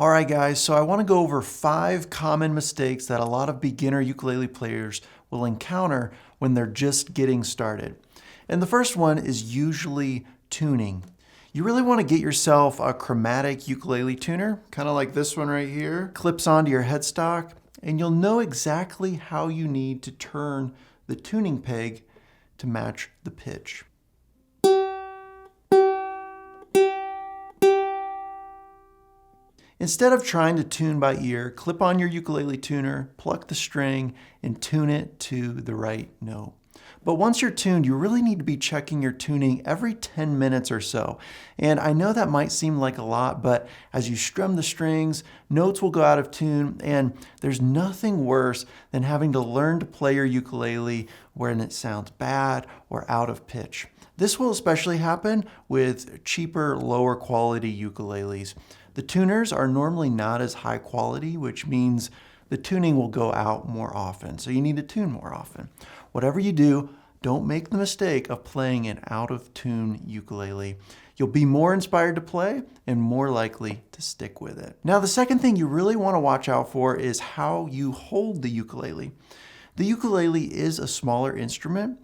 All right, guys, so I want to go over 5 common mistakes that a lot of beginner ukulele players will encounter when they're just getting started. And the first one is usually tuning. You really want to get yourself a chromatic ukulele tuner, kind of like this one right here. Clips onto your headstock, and you'll know exactly how you need to turn the tuning peg to match the pitch. Instead of trying to tune by ear, clip on your ukulele tuner, pluck the string, and tune it to the right note. But once you're tuned, you really need to be checking your tuning every 10 minutes or so. And I know that might seem like a lot, but as you strum the strings, notes will go out of tune, and there's nothing worse than having to learn to play your ukulele when it sounds bad or out of pitch. This will especially happen with cheaper, lower quality ukuleles. The tuners are normally not as high quality, which means the tuning will go out more often. So you need to tune more often. Whatever you do, don't make the mistake of playing an out of tune ukulele. You'll be more inspired to play and more likely to stick with it. Now, the second thing you really want to watch out for is how you hold the ukulele. The ukulele is a smaller instrument.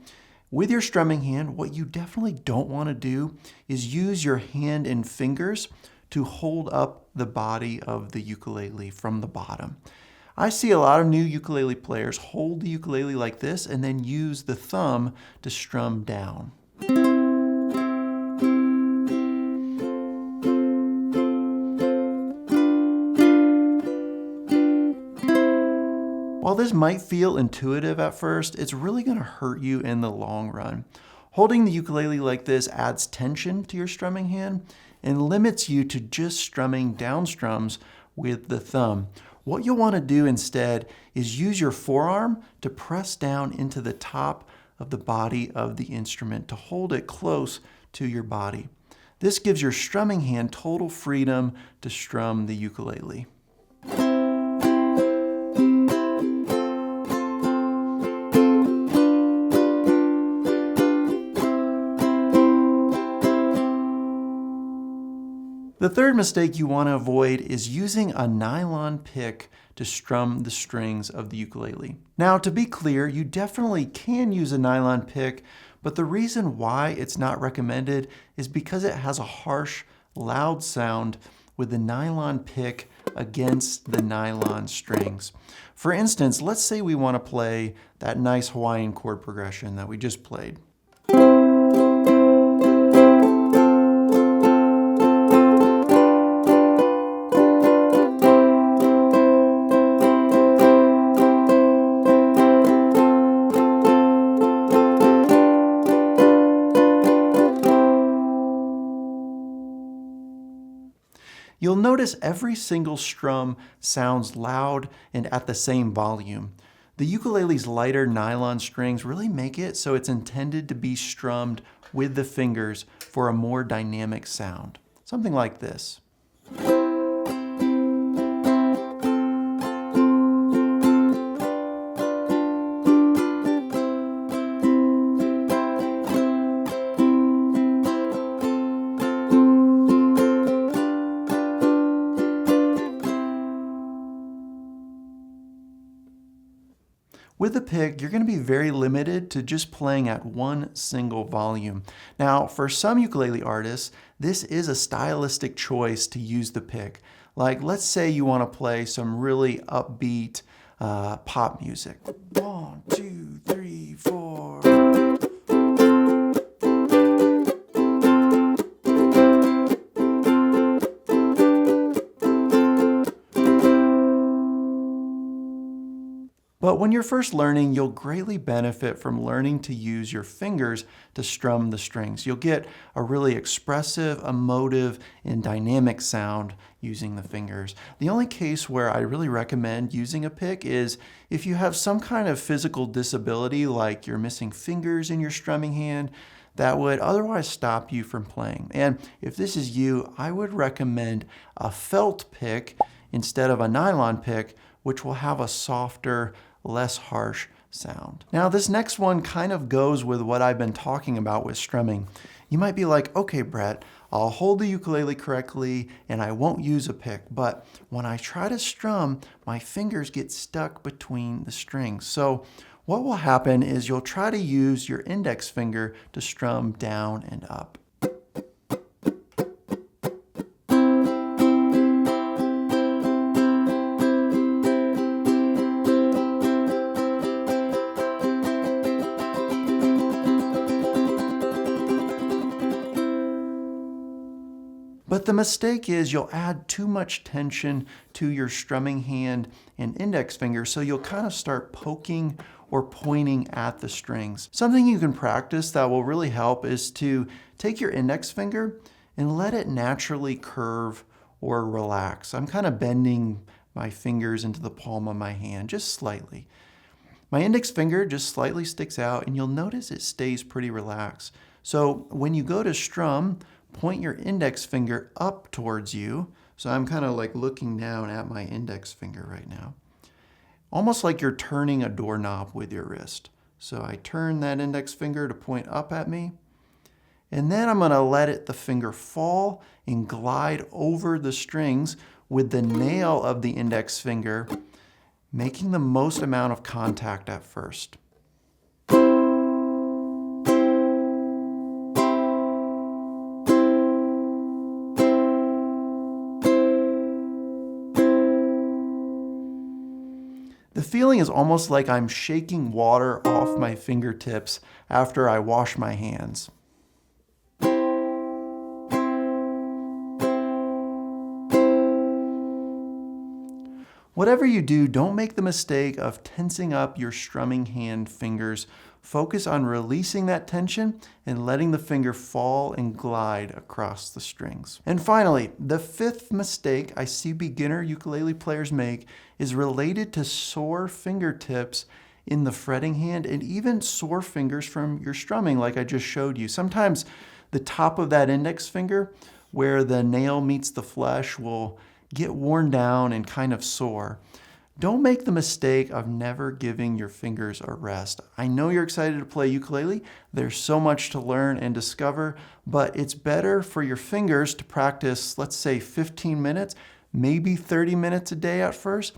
With your strumming hand, what you definitely don't want to do is use your hand and fingers to hold up the body of the ukulele from the bottom. I see a lot of new ukulele players hold the ukulele like this and then use the thumb to strum down. While this might feel intuitive at first, it's really going to hurt you in the long run. Holding the ukulele like this adds tension to your strumming hand and limits you to just strumming down strums with the thumb. What you'll want to do instead is use your forearm to press down into the top of the body of the instrument to hold it close to your body. This gives your strumming hand total freedom to strum the ukulele. The third mistake you want to avoid is using a nylon pick to strum the strings of the ukulele. Now, to be clear, you definitely can use a nylon pick, but the reason why it's not recommended is because it has a harsh, loud sound with the nylon pick against the nylon strings. For instance, let's say we want to play that nice Hawaiian chord progression that we just played. You'll notice every single strum sounds loud and at the same volume. The ukulele's lighter nylon strings really make it so it's intended to be strummed with the fingers for a more dynamic sound. Something like this. With the pick, you're going to be very limited to just playing at one single volume. Now, for some ukulele artists, this is a stylistic choice to use the pick. Like, let's say you want to play some really upbeat pop music. 1, 2, 3, 4. But when you're first learning, you'll greatly benefit from learning to use your fingers to strum the strings. You'll get a really expressive, emotive, and dynamic sound using the fingers. The only case where I really recommend using a pick is if you have some kind of physical disability, like you're missing fingers in your strumming hand, that would otherwise stop you from playing. And if this is you, I would recommend a felt pick instead of a nylon pick, which will have a softer, less harsh sound. Now, this next one kind of goes with what I've been talking about with strumming. You might be like, okay, Brett, I'll hold the ukulele correctly and I won't use a pick, but when I try to strum, my fingers get stuck between the strings. So what will happen is you'll try to use your index finger to strum down and up. But the mistake is you'll add too much tension to your strumming hand and index finger, so you'll kind of start poking or pointing at the strings. Something you can practice that will really help is to take your index finger and let it naturally curve or relax. I'm kind of bending my fingers into the palm of my hand, just slightly. My index finger just slightly sticks out and you'll notice it stays pretty relaxed. So when you go to strum, point your index finger up towards you. So I'm kind of like looking down at my index finger right now. Almost like you're turning a doorknob with your wrist. So I turn that index finger to point up at me. And then I'm going to let the finger fall and glide over the strings with the nail of the index finger making the most amount of contact at first. The feeling is almost like I'm shaking water off my fingertips after I wash my hands. Whatever you do, don't make the mistake of tensing up your strumming hand fingers. Focus on releasing that tension and letting the finger fall and glide across the strings. And finally, the fifth mistake I see beginner ukulele players make is related to sore fingertips in the fretting hand and even sore fingers from your strumming like I just showed you. Sometimes the top of that index finger where the nail meets the flesh will get worn down and kind of sore. Don't make the mistake of never giving your fingers a rest. I know you're excited to play ukulele. There's so much to learn and discover, but it's better for your fingers to practice, let's say 15 minutes, maybe 30 minutes a day at first.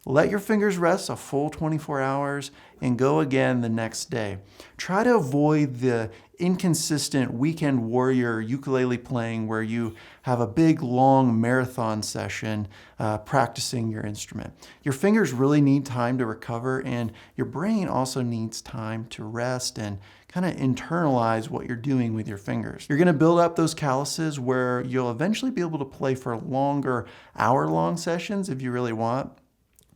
Let your fingers rest a full 24 hours and go again the next day. Try to avoid the inconsistent weekend warrior ukulele playing where you have a big long marathon session practicing your instrument. Your fingers really need time to recover and your brain also needs time to rest and kind of internalize what you're doing with your fingers. You're going to build up those calluses where you'll eventually be able to play for longer hour-long sessions if you really want.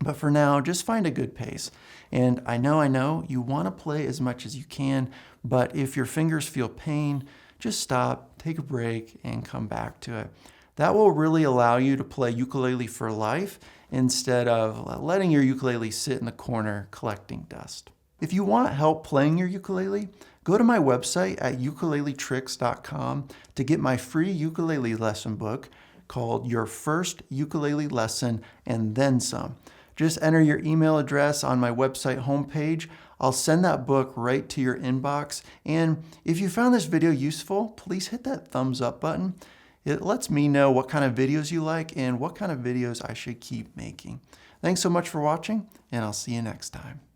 But for now, just find a good pace. And I know, you want to play as much as you can, but if your fingers feel pain, just stop, take a break, and come back to it. That will really allow you to play ukulele for life instead of letting your ukulele sit in the corner collecting dust. If you want help playing your ukulele, go to my website at ukuleletricks.com to get my free ukulele lesson book called Your First Ukulele Lesson and Then Some. Just enter your email address on my website homepage. I'll send that book right to your inbox. And if you found this video useful, please hit that thumbs up button. It lets me know what kind of videos you like and what kind of videos I should keep making. Thanks so much for watching, and I'll see you next time.